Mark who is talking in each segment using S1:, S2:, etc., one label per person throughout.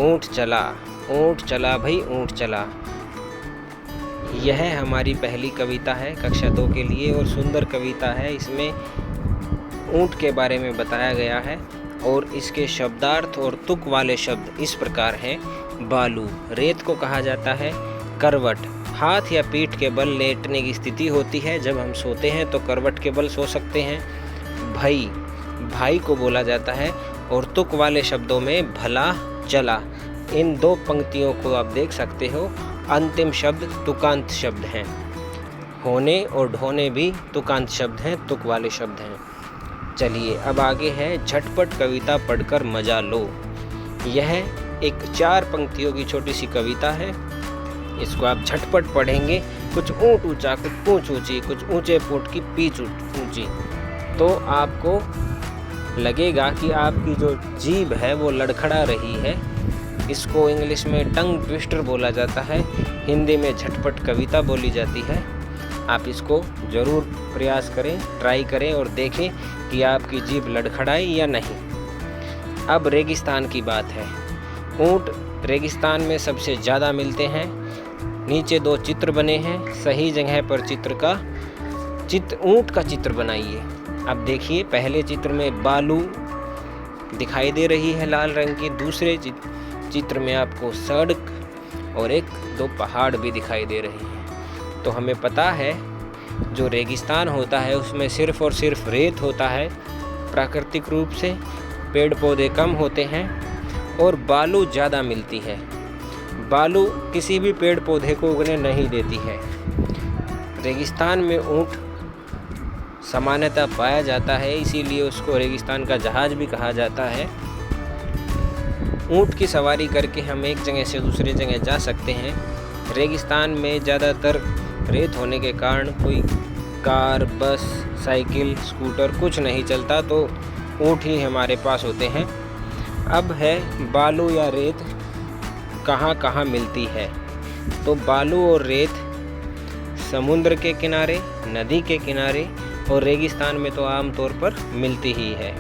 S1: ऊँट चला भाई ऊँट चला। यह हमारी पहली कविता है कक्षा 2 के लिए और सुंदर कविता है। इसमें ऊँट के बारे में बताया गया है और इसके शब्दार्थ और तुक वाले शब्द इस प्रकार हैं। बालू, रेत को कहा जाता है। करवट, हाथ या पीठ के बल लेटने की स्थिति होती है। जब हम सोते हैं तो करवट के बल सो सकते हैं। भई, भाई को बोला जाता है। और तुक वाले शब्दों में भला, चला। इन 2 पंक्तियों को आप देख सकते हो। अंतिम शब्द तुकांत शब्द हैं। होने और ढोने भी तुकांत शब्द हैं, तुक वाले शब्द हैं। चलिए अब आगे है झटपट कविता पढ़कर मजा लो। यह एक 4 पंक्तियों की छोटी सी कविता है। इसको आप झटपट पढ़ेंगे। कुछ ऊँट ऊँचा, कुछ पूँछ ऊँची, कुछ ऊँचे फुट की पीछ ऊँची, तो आपको लगेगा कि आपकी जो जीभ है वो लड़खड़ा रही है। इसको इंग्लिश में टंग ट्विस्टर बोला जाता है, हिंदी में झटपट कविता बोली जाती है। आप इसको ज़रूर प्रयास करें, ट्राई करें और देखें कि आपकी जीभ लड़खड़ाए या नहीं। अब रेगिस्तान की बात है। ऊँट रेगिस्तान में सबसे ज़्यादा मिलते हैं। नीचे 2 चित्र बने हैं। सही जगह पर ऊँट का चित्र बनाइए। अब देखिए, पहले चित्र में बालू दिखाई दे रही है लाल रंग की। दूसरे चित्र में आपको सड़क और 1-2 पहाड़ भी दिखाई दे रहे हैं। तो हमें पता है जो रेगिस्तान होता है उसमें सिर्फ़ और सिर्फ रेत होता है। प्राकृतिक रूप से पेड़ पौधे कम होते हैं और बालू ज़्यादा मिलती है। बालू किसी भी पेड़ पौधे को उगने नहीं देती है। रेगिस्तान में ऊँट सामान्यतः पाया जाता है, इसीलिए उसको रेगिस्तान का जहाज भी कहा जाता है। ऊँट की सवारी करके हम एक जगह से दूसरे जगह जा सकते हैं। रेगिस्तान में ज़्यादातर रेत होने के कारण कोई कार, बस, साइकिल, स्कूटर कुछ नहीं चलता, तो ऊँट ही हमारे पास होते हैं। अब है बालू या रेत कहाँ कहाँ मिलती है। तो बालू और रेत समुद्र के किनारे, नदी के किनारे और रेगिस्तान में तो आमतौर पर मिलती ही है।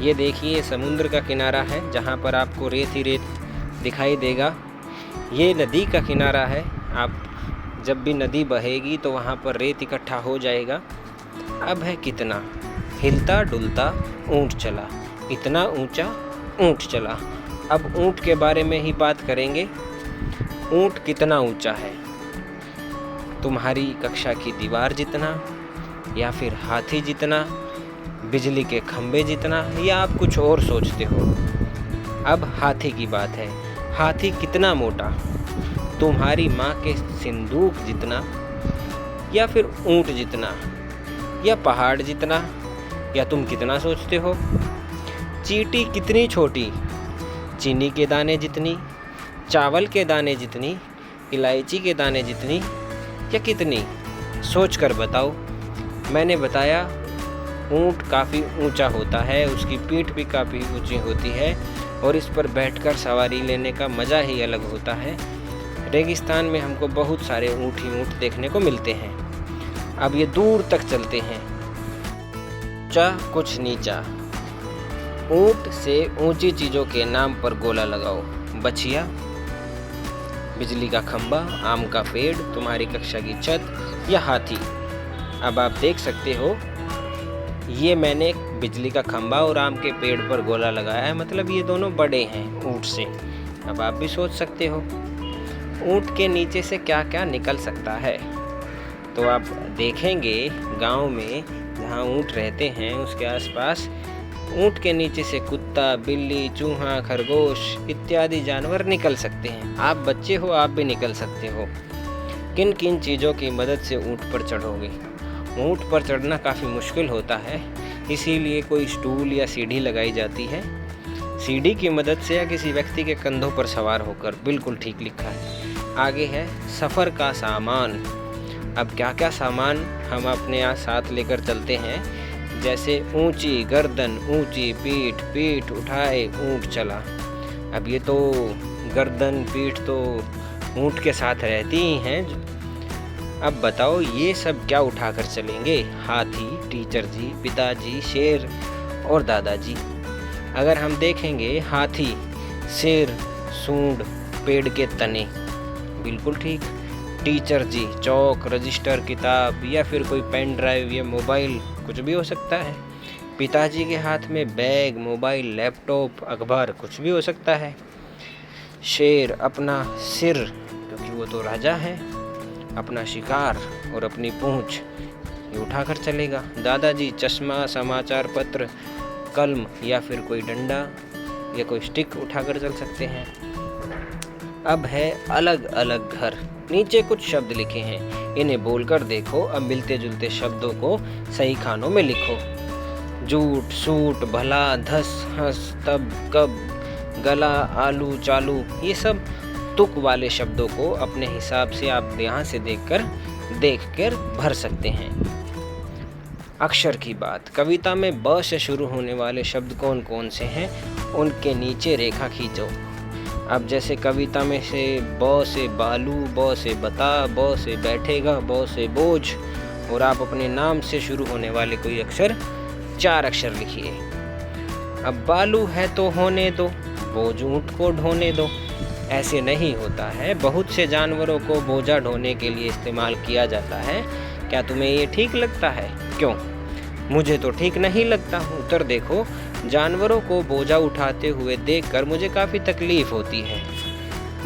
S1: ये देखिए, समुद्र का किनारा है जहाँ पर आपको रेत ही रेत दिखाई देगा। ये नदी का किनारा है। आप जब भी नदी बहेगी तो वहाँ पर रेत इकट्ठा हो जाएगा। अब है कितना, हिलता डुलता ऊँट चला, इतना ऊंचा ऊँट चला। अब ऊँट के बारे में ही बात करेंगे। ऊँट कितना ऊंचा है? तुम्हारी कक्षा की दीवार जितना, या फिर हाथी जितना, बिजली के खंभे जितना, या आप कुछ और सोचते हो? अब हाथी की बात है। हाथी कितना मोटा? तुम्हारी माँ के सिंदूक जितना, या फिर ऊँट जितना, या पहाड़ जितना, या तुम कितना सोचते हो? चींटी कितनी छोटी? चीनी के दाने जितनी, चावल के दाने जितनी, इलायची के दाने जितनी, या कितनी? सोच कर बताओ। मैंने बताया ऊँट काफ़ी ऊंचा होता है, उसकी पीठ भी काफ़ी ऊंची होती है और इस पर बैठकर सवारी लेने का मज़ा ही अलग होता है। रेगिस्तान में हमको बहुत सारे ऊँट ही ऊँट देखने को मिलते हैं। अब ये दूर तक चलते हैं। ऊंचा कुछ नीचा। ऊँट से ऊंची चीज़ों के नाम पर गोला लगाओ। बछिया, बिजली का खंभा, आम का पेड़, तुम्हारी कक्षा की छत, या हाथी। अब आप देख सकते हो, ये मैंने बिजली का खंभा और आम के पेड़ पर गोला लगाया है, मतलब ये दोनों बड़े हैं ऊँट से। अब आप भी सोच सकते हो ऊँट के नीचे से क्या क्या निकल सकता है। तो आप देखेंगे गांव में जहाँ ऊँट रहते हैं उसके आसपास ऊँट के नीचे से कुत्ता, बिल्ली, चूहा, खरगोश इत्यादि जानवर निकल सकते हैं। आप बच्चे हो, आप भी निकल सकते हो। किन किन चीज़ों की मदद से ऊँट पर चढ़ोगे? ऊँट पर चढ़ना काफ़ी मुश्किल होता है, इसीलिए कोई स्टूल या सीढ़ी लगाई जाती है। सीढ़ी की मदद से या किसी व्यक्ति के कंधों पर सवार होकर, बिल्कुल ठीक लिखा है। आगे है सफ़र का सामान। अब क्या क्या सामान हम अपने यहाँ साथ लेकर चलते हैं, जैसे ऊंची गर्दन, ऊंची पीठ, पीठ उठाए ऊँट चला। अब ये तो गर्दन पीठ तो ऊँट के साथ रहती ही हैं। अब बताओ ये सब क्या उठाकर चलेंगे? हाथी, टीचर जी, पिताजी, शेर और दादाजी। अगर हम देखेंगे हाथी, शेर सूंड, पेड़ के तने, बिल्कुल ठीक। टीचर जी, चौक, रजिस्टर, किताब या फिर कोई पेन ड्राइव या मोबाइल, कुछ भी हो सकता है। पिताजी के हाथ में बैग, मोबाइल, लैपटॉप, अखबार, कुछ भी हो सकता है। शेर, अपना सिर, क्योंकि वो तो राजा है, अपना शिकार और अपनी पूंछ ये उठाकर चलेगा। दादाजी, चश्मा, समाचार पत्र, कलम या फिर कोई डंडा या कोई स्टिक उठाकर चल सकते हैं। अब है अलग अलग घर। नीचे कुछ शब्द लिखे हैं, इन्हें बोलकर देखो। अब मिलते जुलते शब्दों को सही खानों में लिखो। झूठ, सूट, भला, धस, हंस, तब, कब, गला, आलू, चालू, ये सब तुक वाले शब्दों को अपने हिसाब से आप यहाँ से देखकर भर सकते हैं। अक्षर की बात, कविता में ब से शुरू होने वाले शब्द कौन कौन से हैं, उनके नीचे रेखा खींचो। अब जैसे कविता में से ब से बालू, ब से बता, ब से बैठेगा, ब से बोझ, और आप अपने नाम से शुरू होने वाले कोई अक्षर, 4 अक्षर लिखिए। अब बालू है तो होने दो, बोझ ऊंट को ढोने दो। ऐसे नहीं होता है, बहुत से जानवरों को बोझा ढोने के लिए इस्तेमाल किया जाता है। क्या तुम्हें ये ठीक लगता है? क्यों? मुझे तो ठीक नहीं लगता। उत्तर देखो, जानवरों को बोझा उठाते हुए देखकर मुझे काफ़ी तकलीफ होती है।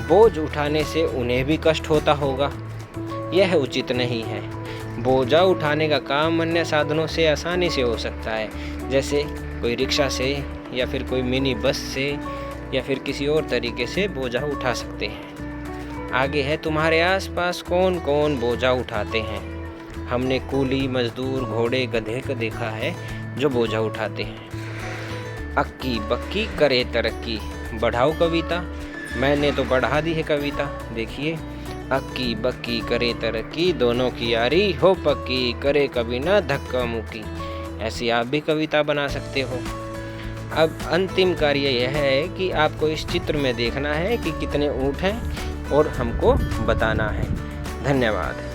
S1: बोझ उठाने से उन्हें भी कष्ट होता होगा, यह उचित नहीं है। बोझा उठाने का काम अन्य साधनों से आसानी से हो सकता है, जैसे कोई रिक्शा से या फिर कोई मिनी बस से या फिर किसी और तरीके से बोझा उठा सकते हैं। आगे है, तुम्हारे आसपास कौन कौन बोझा उठाते हैं? हमने कूली, मजदूर, घोड़े, गधे को देखा है जो बोझा उठाते हैं। अक्की बक्की करे तरक्की, बढ़ाओ कविता। मैंने तो बढ़ा दी है कविता, देखिए। अक्की बक्की करे तरक्की, दोनों की यारी हो पक्की, करे कभी ना धक्का मुक्की। ऐसी आप भी कविता बना सकते हो। अब अंतिम कार्य यह है कि आपको इस चित्र में देखना है कि कितने ऊँट हैं और हमको बताना है। धन्यवाद।